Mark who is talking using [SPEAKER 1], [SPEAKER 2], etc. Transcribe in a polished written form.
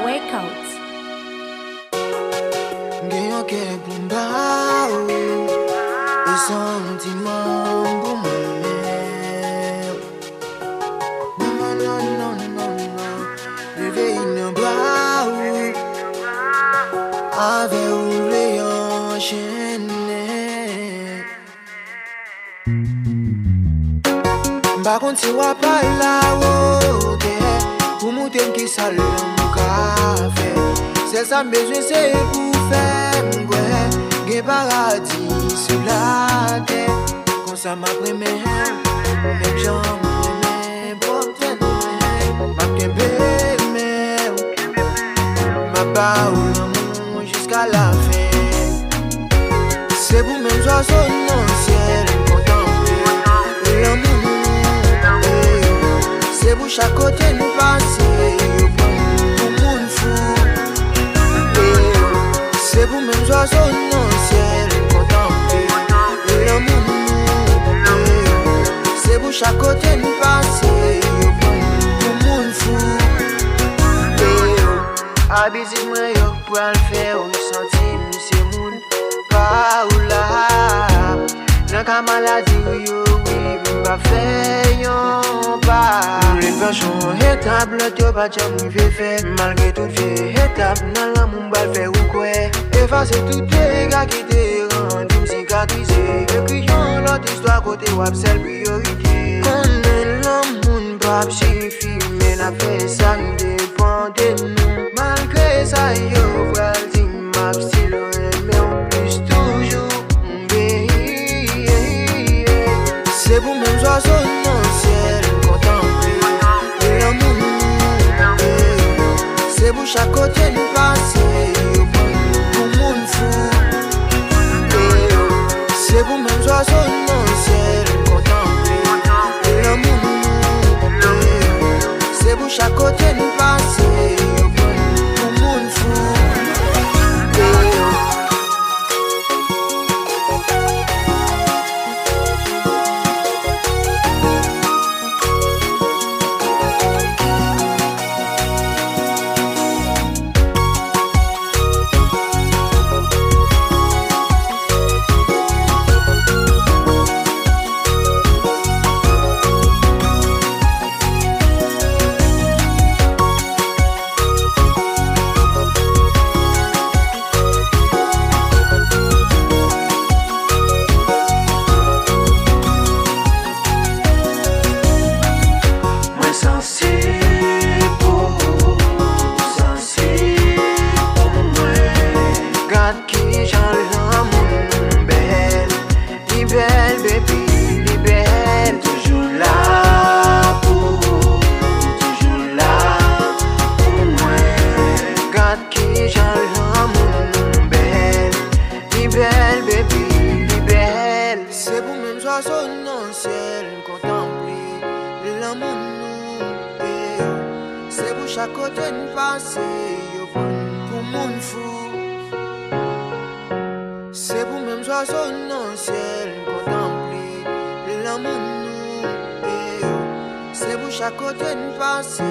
[SPEAKER 1] Workouts.
[SPEAKER 2] Ganho que é bumbao, e sentimento bom. Não, réveille no blau, avec un rayon chaîné. Par contre, si on parle là, pour monter qui sale mon café, c'est ça besoin c'est pour faire un paradis sur la terre. Comme ça m'a pris mes jambes, mes bottes, ma bébé, ma baoule jusqu'à la fin. C'est pour même joie son ciel contempler l'amour. C'est pour chaque côté nous passer pour monde fou. C'est pour même joie son ciel contempler l'amour. C'est pour chaque côté nous passer pour monde fou. Habite moi yo pour le faire au sentir c'est moun pa ou là. Dans ka maladie yo oui pas fait yon pas. Les pensions étapes le tio pas jamais fait malgré toute vieille étape dans l'amour va faire ou quoi. Effacer tout dégâts qui te rendu cicatrisé. Écrions l'autre histoire côté web c'est priorité. Connaît l'amour pas suffit mais la fait ça dépend de nous. Malgré ça yo vral di m'a style mais on plus toujours c'est pour même joie son ciel contempler l'amour. C'est pour chaque côté nous passer pour monde fou. C'est pour même joie son ciel contempler l'amour. C'est pour chaque côté nous passer pour monde fou. C'est pour même joie son ciel contempler l'amour. C'est pour chaque côté nous passer pour monde fou. C'est pour même joie son ciel contempler l'amour. C'est pour chaque côté nous passer